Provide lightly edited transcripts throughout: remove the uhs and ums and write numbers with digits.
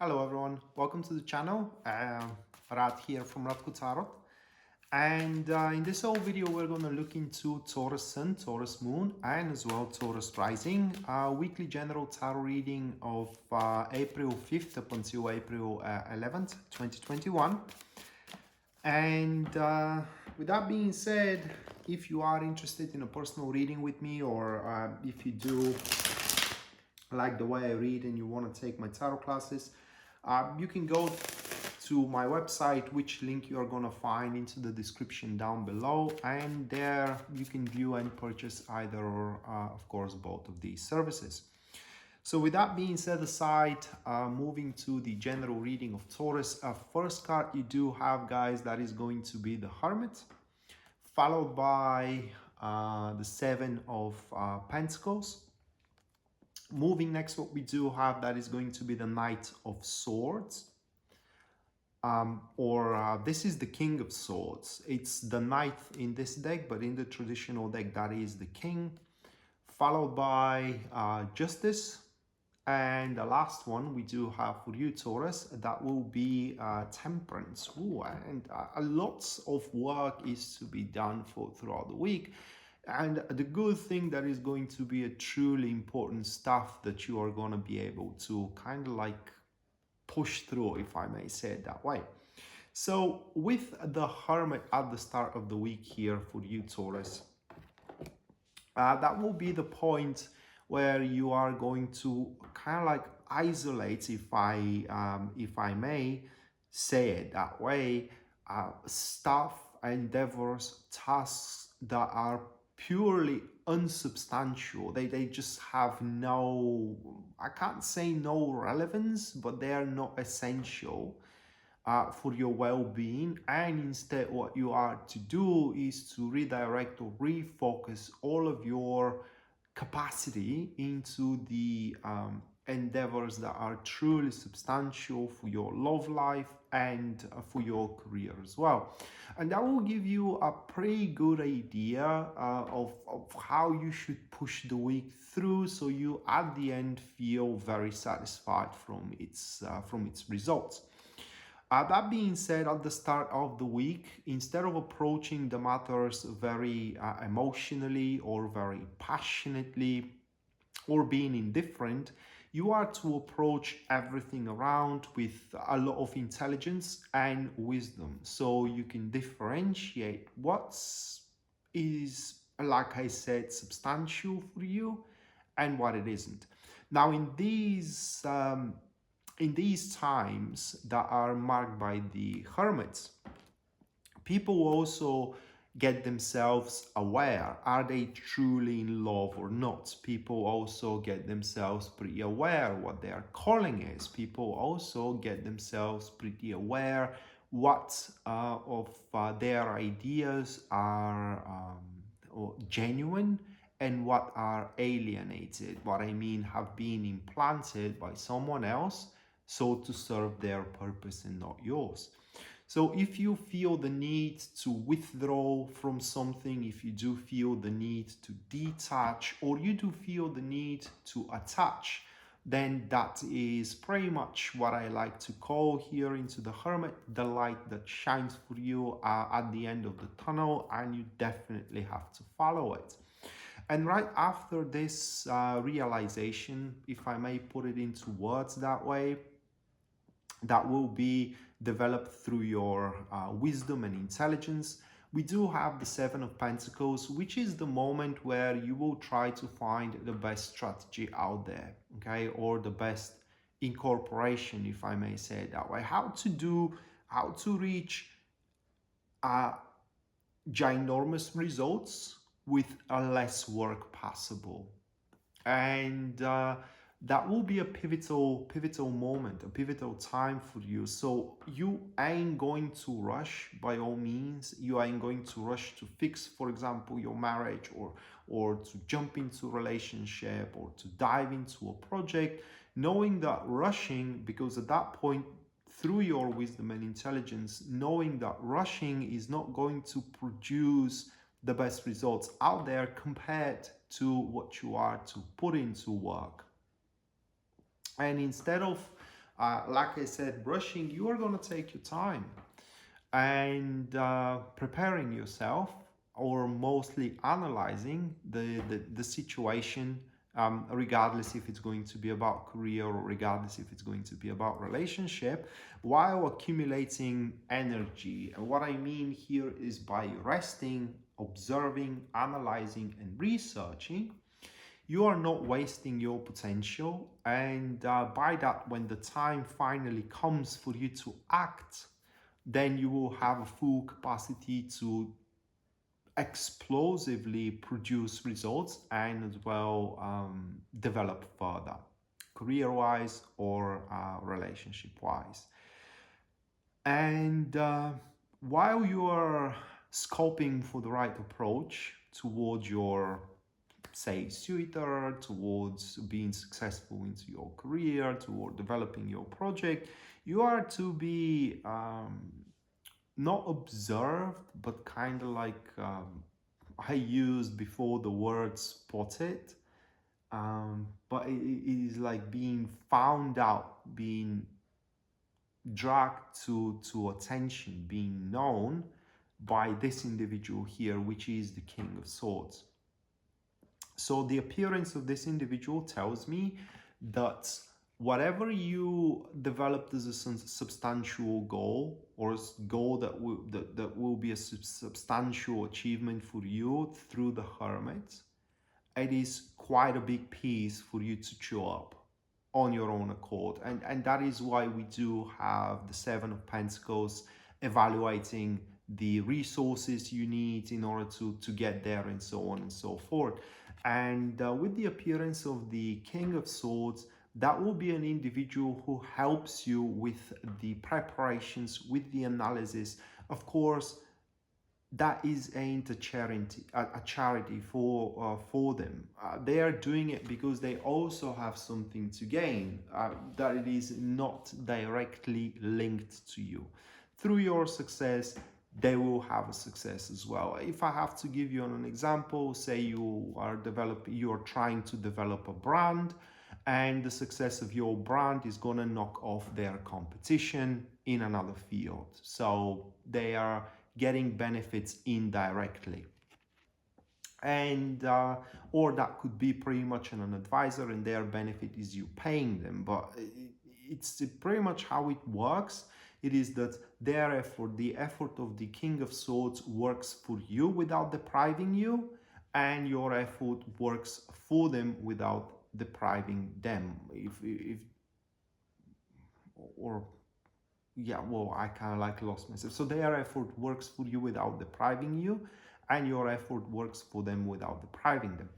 Hello everyone, welcome to the channel. Rad here from Radko. And in this whole video we're going to look into Taurus Sun, Taurus Moon and as well Taurus Rising, weekly general tarot reading of April 5th up until April 11th, 2021. And with that being said, if you are interested in a personal reading with me, or if you do like the way I read and you want to take my tarot classes, you can go to my website, which link you are going to find into the description down below, and there you can view and purchase either or of course both of these services. So with that being set aside, moving to the general reading of Taurus, first card you do have, guys, that is going to be the Hermit, followed by the Seven of Pentacles. Moving next, what we do have, that is going to be the Knight of Swords, this is the King of Swords. It's the Knight in this deck, but in the traditional deck that is the King, followed by Justice, and the last one we do have for you, Taurus, that will be Temperance. Ooh, and lots of work is to be done throughout the week. And the good thing, that is going to be a truly important stuff that you are going to be able to kind of like push through, if I may say it that way. So with the Hermit at the start of the week here for you, Taurus, that will be the point where you are going to kind of like isolate, if I may say it that way, stuff, endeavors, tasks that are purely unsubstantial. They just have no, I can't say no relevance, but they are not essential for your well-being. And instead what you are to do is to redirect or refocus all of your capacity into the endeavors that are truly substantial for your love life and for your career as well. And that will give you a pretty good idea of how you should push the week through, so you at the end feel very satisfied from its results. That being said, at the start of the week, instead of approaching the matters very emotionally or very passionately or being indifferent, you are to approach everything around with a lot of intelligence and wisdom, so you can differentiate what is, like I said, substantial for you and what it isn't. Now, in these times that are marked by the Hermits, people also get themselves aware. Are they truly in love or not? People also get themselves pretty aware what their calling is. People also get themselves pretty aware what of their ideas are genuine and what are alienated. What I mean, have been implanted by someone else, so to serve their purpose and not yours. So if you feel the need to withdraw from something, if you do feel the need to detach, or you do feel the need to attach, then that is pretty much what I like to call here into the Hermit, the light that shines for you at the end of the tunnel, and you definitely have to follow it. And right after this realization, if I may put it into words that way, that will be developed through your wisdom and intelligence, we do have the Seven of Pentacles, which is the moment where you will try to find the best strategy out there, okay, or the best incorporation, if I may say it that way, how to reach ginormous results with a less work possible. And that will be a pivotal moment, a pivotal time for you. So you ain't going to rush, by all means. You ain't going to rush to fix, for example, your marriage, or to jump into a relationship, or to dive into a project, knowing that rushing, because at that point, through your wisdom and intelligence, knowing that rushing is not going to produce the best results out there compared to what you are to put into work. And instead of Like I said, rushing, you are going to take your time and preparing yourself, or mostly analyzing the situation, regardless if it's going to be about career or regardless if it's going to be about relationship, while accumulating energy. And what I mean here is by resting, observing, analyzing, and researching, you are not wasting your potential. And by that, when the time finally comes for you to act, then you will have a full capacity to explosively produce results and as well develop further, career-wise or relationship-wise. And while you are scoping for the right approach towards your, say, suitor, towards being successful into your career, toward developing your project, you are to be not observed, but kind of like I used before the word spotted, but it is like being found out, being dragged to attention, being known by this individual here, which is the King of Swords. So the appearance of this individual tells me that whatever you developed as a substantial goal, or a goal that will be a substantial achievement for you through the Hermit, it is quite a big piece for you to chew up on your own accord. And that is why we do have the Seven of Pentacles evaluating the resources you need in order to get there, and so on and so forth. And with the appearance of the King of Swords, that will be an individual who helps you with the preparations, with the analysis. Of course, that ain't a charity for them. They are doing it because they also have something to gain, that it is not directly linked to you. Through your success, they will have a success as well. If I have to give you an example, say you are trying to develop a brand, and the success of your brand is going to knock off their competition in another field. So they are getting benefits indirectly. And or that could be pretty much an advisor, and their benefit is you paying them. But it's pretty much how it works. It is that their effort, the effort of the King of Swords, works for you without depriving you, and your effort works for them without depriving them. I kind of like lost myself. So their effort works for you without depriving you, and your effort works for them without depriving them.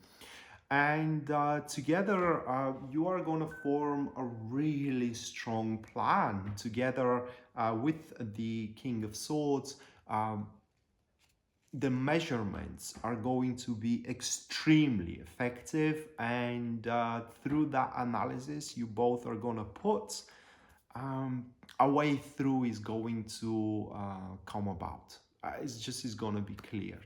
And together, you are going to form a really strong plan together with the King of Swords. The measurements are going to be extremely effective, and through that analysis, you both are going to put a way through is going to come about. It's going to be clear.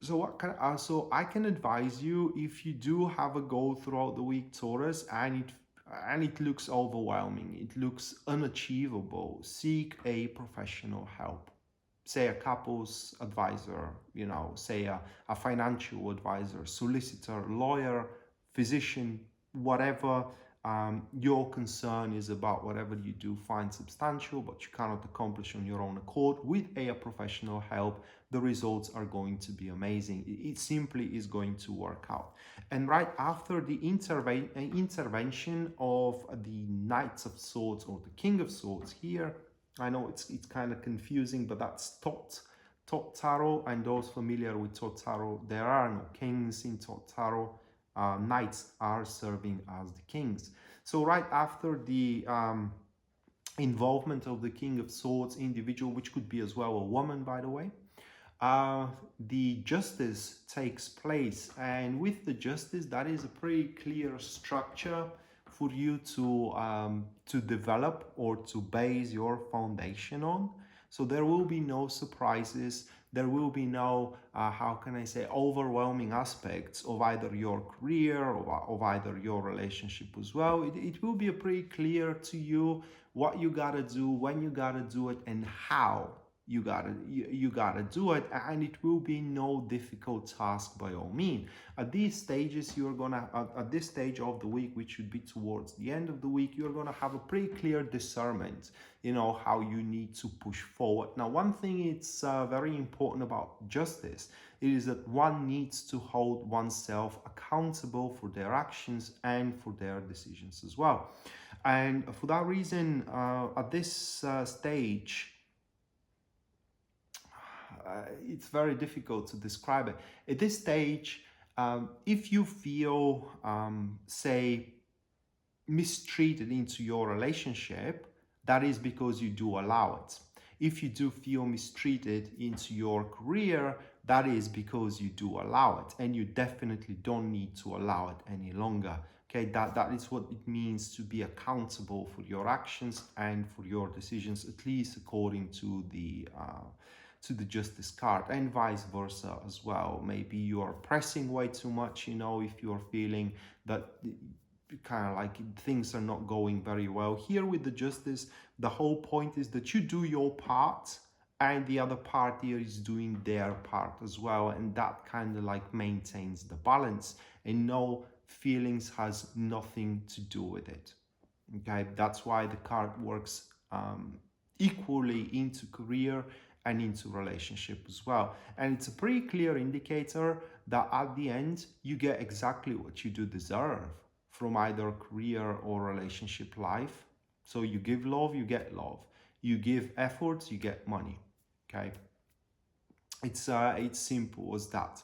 So I can advise you, if you do have a goal throughout the week, Taurus, and it looks overwhelming, it looks unachievable, seek a professional help. Say a couples advisor, say a financial advisor, solicitor, lawyer, physician, whatever your concern is about, whatever you do find substantial but you cannot accomplish on your own accord. With a professional help, the results are going to be amazing. It simply is going to work out. And right after the intervention of the Knights of Swords, or the King of Swords here, I know it's kind of confusing, but that's Tot Tarot, and those familiar with Tot Tarot, there are no kings in Tot Tarot. Knights are serving as the kings. So right after the involvement of the King of Swords individual, which could be as well a woman, by the way, the justice takes place. And with the justice, that is a pretty clear structure for you to develop or to base your foundation on. So there will be no surprises. There will be no, how can I say, overwhelming aspects of either your career or of either your relationship as well. It will be pretty clear to you what you gotta do, when you gotta do it, and how you gotta do it, and it will be no difficult task by all means. At these stages, you're gonna at this stage of the week, which should be towards the end of the week, you're gonna have a pretty clear discernment, how you need to push forward. Now, one thing it's very important about justice is that one needs to hold oneself accountable for their actions and for their decisions as well. And for that reason, at this stage, it's very difficult to describe it. At this stage, if you feel, say, mistreated into your relationship, that is because you do allow it. If you do feel mistreated into your career, that is because you do allow it, and you definitely don't need to allow it any longer. Okay, that is what it means to be accountable for your actions and for your decisions, at least according to the justice card, and vice versa as well. Maybe you are pressing way too much, if you're feeling that kind of like things are not going very well. Here with the justice, the whole point is that you do your part and the other party is doing their part as well, and that kind of like maintains the balance, and no feelings has nothing to do with it. Okay, that's why the card works equally into career and into relationship as well. And it's a pretty clear indicator that at the end you get exactly what you do deserve from either career or relationship life. So you give love, you get love. You give efforts, you get money. Okay, it's simple as that.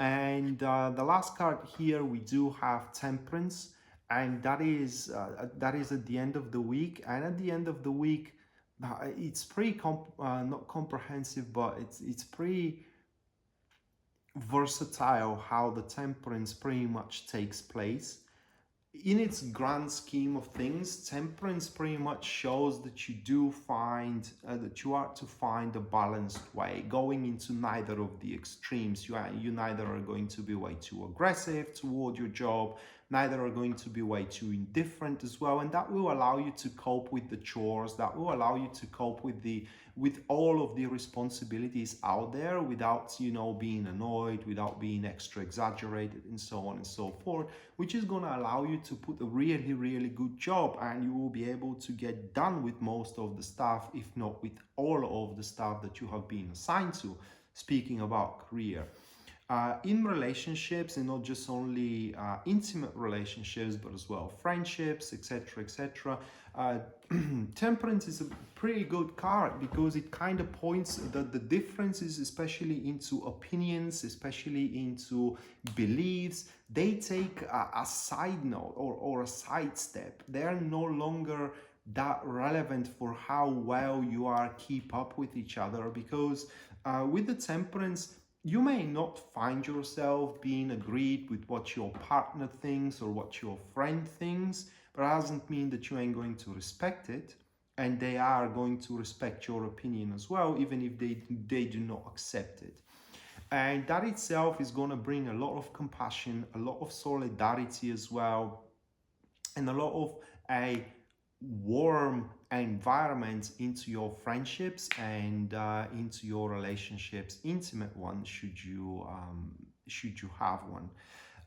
And the last card here, we do have Temperance, and that is at the end of the week. And at the end of the week, it's pretty not comprehensive, but it's pretty versatile how the Temperance pretty much takes place. In its grand scheme of things, Temperance pretty much shows that you do find that you are to find a balanced way, going into neither of the extremes. You neither are going to be way too aggressive toward your job, neither are going to be way too indifferent as well, and that will allow you to cope with the chores, that will allow you to cope with all of the responsibilities out there without being annoyed, without being extra exaggerated, and so on and so forth, which is going to allow you to put a really good job, and you will be able to get done with most of the stuff, if not with all of the stuff that you have been assigned to, speaking about career. In relationships, and not just only intimate relationships, but as well friendships, etc. Temperance is a pretty good card because it kind of points that the differences, especially into opinions, especially into beliefs, they take a side note or a sidestep. They are no longer that relevant for how well you are keep up with each other, because with the Temperance, you may not find yourself being agreed with what your partner thinks or what your friend thinks, but it doesn't mean that you ain't going to respect it, and they are going to respect your opinion as well, even if they do not accept it. And that itself is going to bring a lot of compassion, a lot of solidarity as well, and a lot of a warm environment into your friendships and into your relationships, intimate ones, should you have one.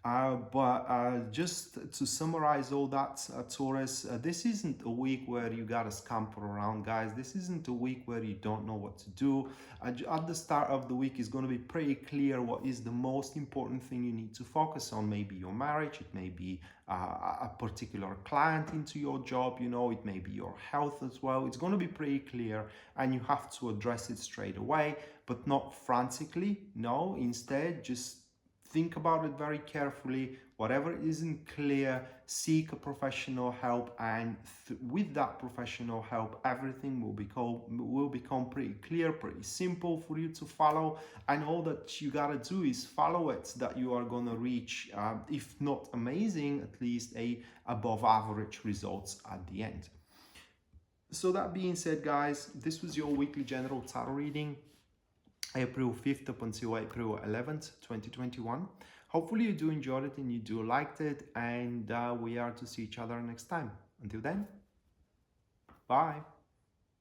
But just to summarize all that, Taurus, this isn't a week where you gotta scamper around, guys. This isn't a week where you don't know what to do. At the start of the week is going to be pretty clear what is the most important thing you need to focus on. Maybe your marriage, it may be a particular client into your job, it may be your health as well. It's going to be pretty clear, and you have to address it straight away, but not frantically. No, instead, just think about it very carefully. Whatever isn't clear, seek a professional help, and with that professional help, everything will become pretty clear, pretty simple for you to follow. And all that you gotta do is follow it, that you are gonna reach, if not amazing, at least a above average results at the end. So that being said, guys, this was your weekly general tarot reading. April 5th up until April 11th, 2021. Hopefully you do enjoy it and you do liked it, and we are to see each other next time. Until then, bye.